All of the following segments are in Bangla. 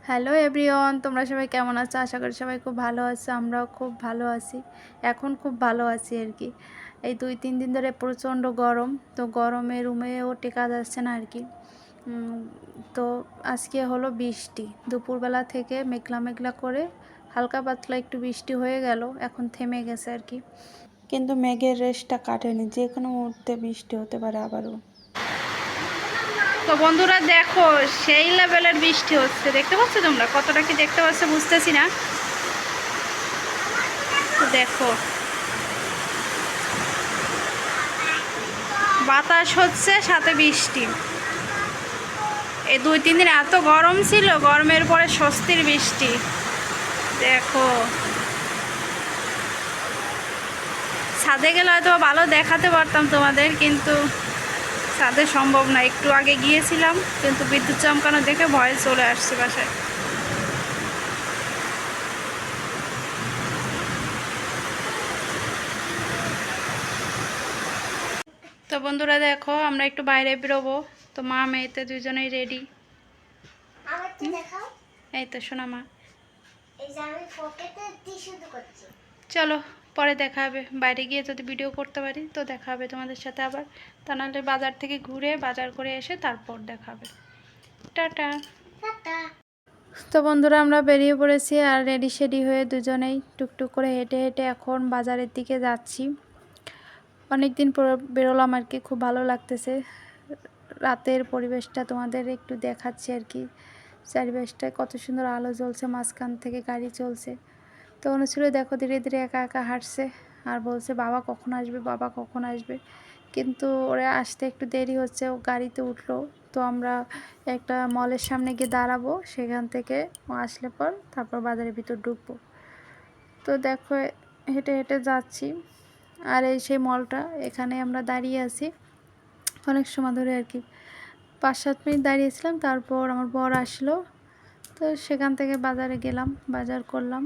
হ্যালো এভরিওয়ান, তোমরা সবাই কেমন আছো? আশা করি সবাই খুব ভালো আছো। আমরাও খুব ভালো আছি। এখন খুব ভালো আছি আর কি। এই 2-3 দিন ধরে প্রচণ্ড গরম, তো গরমে রুমেও টেকা যাচ্ছে না আর কি। তো আজকে হলো বৃষ্টি, দুপুরবেলা থেকে মেঘলা মেঘলা করে হালকা পাতলা একটু বৃষ্টি হয়ে গেল, এখন থেমে গেছে আর কি। কিন্তু মেঘের রেশটা কাটেনি, যে কোনো মুহূর্তে বৃষ্টি হতে পারে আবারও। তো বন্ধুরা দেখো, সেই লেভেলের বৃষ্টি হচ্ছে, দেখতে পাচ্ছ তোমরা? কতটা কি দেখতে পাচ্ছ বুঝতেছি না। তো দেখো, বাতাস হচ্ছে সাথে বৃষ্টি। এই 2-3 দিন এত গরম ছিল, গরমের পরে স্বস্তির বৃষ্টি। দেখো, ছাদে গেলে হয়তো ভালো দেখাতে পারতাম তোমাদের, কিন্তু ছাদে সম্ভব না। একটু আগে গিয়েছিলাম, কিন্তু বিদ্যুৎ চমকানো দেখে ভয়ে চলে আসছে বাসায়। তো বন্ধুরা দেখো, আমরা একটু বাইরে বেরোবো। তো মা মেয়েতে দুজনেই রেডি। এই তো শোনা মা, চলো পরে দেখা হবে। বাইরে গিয়ে যদি ভিডিও করতে পারি তো দেখা হবে তোমাদের সাথে আবার, তা নাহলে বাজার থেকে ঘুরে বাজার করে এসে তারপর দেখা হবে। টাটা। তো বন্ধুরা আমরা বেরিয়ে পড়েছি, আর রেডি শেডি হয়ে দুজনেই টুকটুক করে হেঁটে হেঁটে এখন বাজারের দিকে যাচ্ছি। অনেক দিন পর বেরোলাম আর কি, খুব ভালো লাগতেছে। রাতের পরিবেশটা তোমাদের একটু দেখাচ্ছি আর কি। চারিপাশটায় কত সুন্দর আলো জ্বলছে, মাঝখান থেকে গাড়ি চলছে। তো অনুছিল দেখো ধীরে ধীরে একা একা হাঁটছে, আর বলছে বাবা কখন আসবে, বাবা কখন আসবে। কিন্তু ওরা আসতে একটু দেরি হচ্ছে, ও গাড়িতে উঠলো। তো আমরা একটা মলের সামনে গিয়ে দাঁড়াবো, সেখান থেকে ও আসলে পর তারপর বাজারের ভিতর ঢুকবো। তো দেখো হেঁটে হেঁটে যাচ্ছি, আর এই সেই মলটা, এখানে আমরা দাঁড়িয়ে আছি অনেক সময় ধরে আর কি। 5-7 মিনিট দাঁড়িয়েছিলাম, তারপর আমার বর আসলো। তো সেখান থেকে বাজারে গেলাম, বাজার করলাম,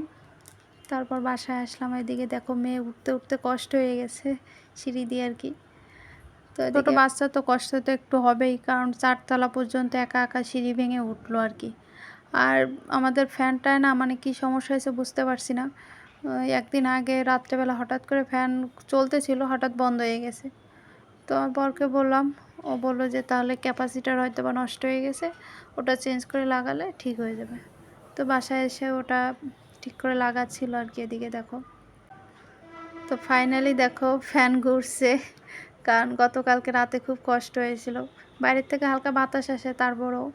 তারপর বাসায় আসলাম। এদিকে দেখো মেয়ে উঠতে উঠতে কষ্ট হয়ে গেছে সিঁড়ি দিয়ে আর কি। তো ছোটো বাচ্চা তো কষ্ট তো একটু হবেই, কারণ 4 তলা পর্যন্ত একা একা সিঁড়ি ভেঙে উঠলো আর কি। আর আমাদের ফ্যানটায় না মানে কি সমস্যা হয়েছে বুঝতে পারছি না। একদিন আগে রাত্রেবেলা হঠাৎ করে ফ্যান চলতেছিল, হঠাৎ বন্ধ হয়ে গেছে। তো আমার বরকে বললাম, ও বললো যে তাহলে ক্যাপাসিটার হয়তো বা নষ্ট হয়ে গেছে, ওটা চেঞ্জ করে লাগালে ঠিক হয়ে যাবে। তো বাসায় এসে ওটা ঠিক করে লাগাচ্ছিল আর কি। এদিকে দেখো, তো ফাইনালি দেখো ফ্যান ঘুরছে, কারণ গতকালকে রাতে খুব কষ্ট হয়েছিল। বাইরের থেকে হালকা বাতাস আসে, তারপরেও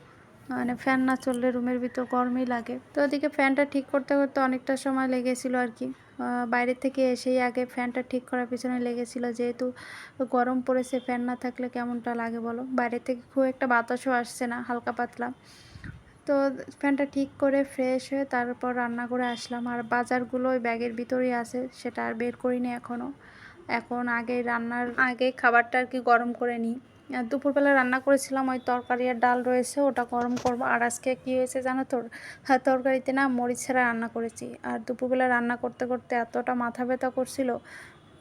মানে ফ্যান না চললে রুমের ভিতর গরমই লাগে। তো ওদিকে ফ্যানটা ঠিক করতে করতে অনেকটা সময় লেগেছিল আর কি। বাইরে থেকে এসেই আগে ফ্যানটা ঠিক করার পিছনে লেগেছিল, যেহেতু গরম পড়েছে, ফ্যান না থাকলে কেমনটা লাগে বলো। বাইরে থেকে খুব একটা বাতাসও আসছে না, হালকা পাতলা। তো ফ্যানটা ঠিক করে ফ্রেশ হয়ে তারপর রান্না করে আসলাম। আর বাজারগুলো ওই ব্যাগের ভিতরেই আছে, সেটা আর বের করিনি এখনও। এখন আগে রান্নার আগে খাবারটা আর কি গরম করে নিই। দুপুরবেলা রান্না করেছিলাম, ওই তরকারি আর ডাল রয়েছে, ওটা গরম করব। আর আজকে কী হয়েছে জানো তো, হ্যাঁ, তরকারিতে না মরিচ ছাড়া রান্না করেছি। আর দুপুরবেলা রান্না করতে করতে এতটা মাথা ব্যথা করছিল,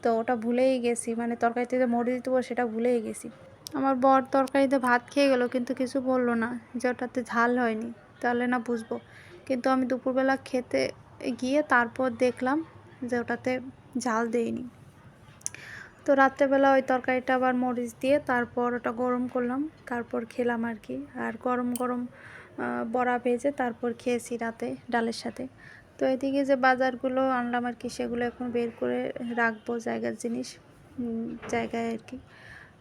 তো ওটা ভুলেই গেছি, মানে তরকারিতে যে মরিচ দেবো সেটা ভুলেই গেছি। আমার বর তরকারিতে ভাত খেয়ে গেল, কিন্তু কিছু বললো না যে ওটাতে ঝাল হয়নি, তাহলে না বুঝবো। কিন্তু আমি দুপুরবেলা খেতে গিয়ে তারপর দেখলাম যে ওটাতে ঝাল দেয়নি। তো রাত্রেবেলা ওই তরকারিটা আবার মরিচ দিয়ে তারপর ওটা গরম করলাম, তারপর খেলাম আর কি। আর গরম গরম বড়া ভেজে তারপর খেয়েছি রাতে ডালের সাথে। তো এদিকে যে বাজারগুলো আনলাম আর কি, সেগুলো এখন বের করে রাখবো জায়গার জিনিস জায়গায় আর কি।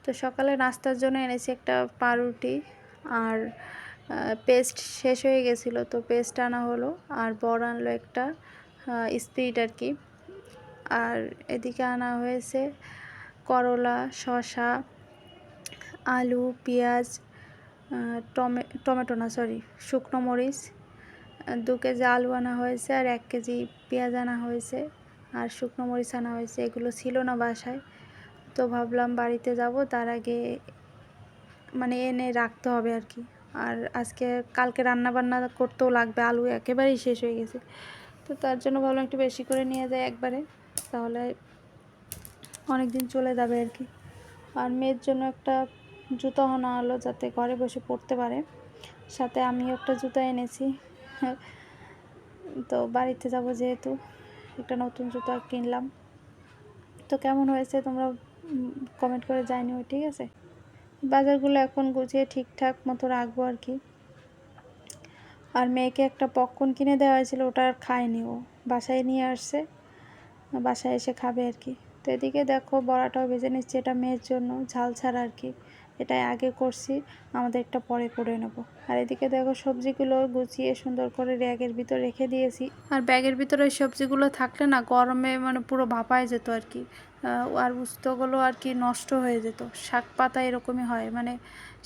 তো সকালে নাস্তার জন্য এনেছি একটা পাউরুটি, আর পেস্ট শেষ হয়ে গেছিলো, তো পেস্ট আনা হলো। আর বড় আনলো একটা স্প্রিট আর কি। আর এদিকে আনা হয়েছে করলা, শসা, আলু, পেঁয়াজ, টমেটো না সরি শুকনো মরিচ। 2 কেজি আলু আনা হয়েছে, আর 1 কেজি পেঁয়াজ আনা হয়েছে, আর শুকনো মরিচ আনা হয়েছে। এগুলো ছিল না বাসায়, তো ভাবলাম বাড়িতে যাব, তার আগে মানে এনে রাখতে হবে আর কি। আর আজকে কালকে রান্না বান্না করতেও লাগবে, আলু একেবারেই শেষ হয়ে গেছে। তো তার জন্য ভাবলাম একটু বেশি করে নিয়ে যাই একবারে, তাহলে অনেক দিন চলে যাবে আর কি। আর মেয়ের জন্য একটা জুতো আনা হলো, যাতে ঘরে বসে পড়তে পারে। সাথে আমিও একটা জুতো এনেছি, তো বাড়িতে যাব যেহেতু একটা নতুন জুতো কিনলাম। তো কেমন হয়েছে তোমরা কমেন্ট করে জানিও, ঠিক আছে। বাজারগুলো এখন গুছিয়ে ঠিকঠাক মতো রাখবো আর কি। আর মেয়েকে একটা পপকর্ন কিনে দেওয়া হয়েছিল, ওটা আর খায়নি, ও বাসায় নিয়ে আসছে, বাসায় এসে খাবে আর কি। তো এদিকে দেখো বড়াটাও ভেজে নিচ্ছি, এটা মেয়ের জন্য ঝাল ছাড়া আর কি। এটাই আগে করছি, আমাদেরটা পরে করে নেব। আর এদিকে দেখো সবজিগুলো গুছিয়ে সুন্দর করে ব্যাগের ভিতর রেখে দিয়েছি। আর ব্যাগের ভিতরে ওই সবজিগুলো থাকলে না গরমে মানে পুরো ভাপায় যেত আর কি। আর উস্তগুলো আর কি নষ্ট হয়ে যেত। শাক পাতা এরকমই হয়, মানে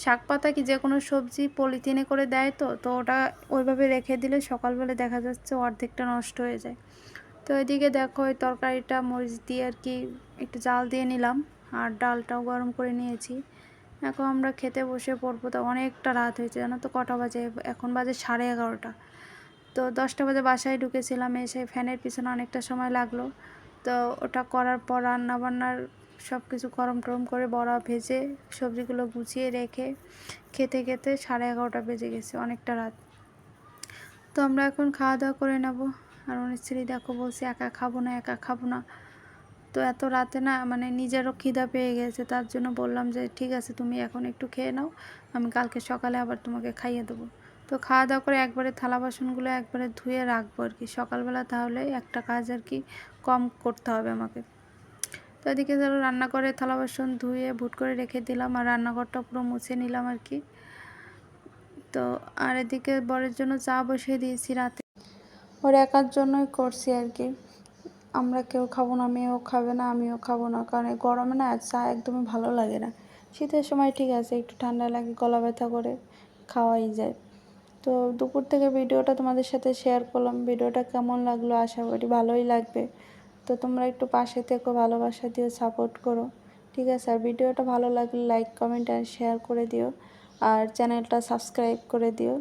শাক পাতা কি যে কোনো সবজি পলিথিনে করে দেয়, তো ওটা ওইভাবে রেখে দিলে সকালবেলা দেখা যাচ্ছে অর্ধেকটা নষ্ট হয়ে যায়। তো এদিকে দেখো ওই তরকারিটা মরিচ দিয়ে আর কি একটু জাল দিয়ে নিলাম, আর ডালটাও গরম করে নিয়েছি। এখন আমরা খেতে বসে পড়বো। তো অনেকটা রাত হয়েছে জানো তো, কটা বাজে এখন, বাজে 11:30। তো 10টা বাজে বাসায় ঢুকেছিলাম, এসে ফ্যানের পিছনে অনেকটা সময় লাগলো। তো ওটা করার পর রান্নাবান্নার সব কিছু গরম টরম করে বড়া ভেজে সবজিগুলো গুছিয়ে রেখে খেতে খেতে 11:30 বেজে গেছে, অনেকটা রাত। তো আমরা এখন খাওয়া দাওয়া করে নেব। আর ওর স্ত্রী দেখো বলছে একা খাবো না, একা খাবো না। তো এত রাতে না মানে নিজেরও খিদা পেয়ে গেছে, তার জন্য বললাম যে ঠিক আছে তুমি এখন একটু খেয়ে নাও, আমি কালকে সকালে আবার তোমাকে খাইয়ে দেবো। তো খাওয়া দাওয়া করে একবারে থালা বাসনগুলো একবারে ধুয়ে রাখবো আর কি সকালবেলা, তাহলে একটা কাজ আর কি কম করতে হবে আমাকে। তো এদিকে ধরো রান্না করে থালা বাসন ধুয়ে ভুট করে রেখে দিলাম, আর রান্নাঘরটা পুরো মুছে নিলাম আর কি। তো আর এদিকে বরের জন্য চা বসিয়ে দিয়েছি রাতে, ওর একার জন্যই করছি আর কি। আমরা কেউ খাবো না, মেয়েও খাবে না, আমিও খাবো না, কারণ এই গরমে না চা একদমই ভালো লাগে না। শীতের সময় ঠিক আছে, একটু ঠান্ডা লাগে, গলা ব্যথা করে খাওয়াই যায়। তো দুপুর থেকে ভিডিওটা তোমাদের সাথে শেয়ার করলাম, ভিডিওটা কেমন লাগলো আশা করি ভালোই লাগবে। তো তোমরা একটু পাশে থেকো, ভালোবাসা দিও, সাপোর্ট করো, ঠিক আছে। আর ভিডিওটা ভালো লাগলে লাইক কমেন্ট আর শেয়ার করে দিও, আর চ্যানেলটা সাবস্ক্রাইব করে দিও।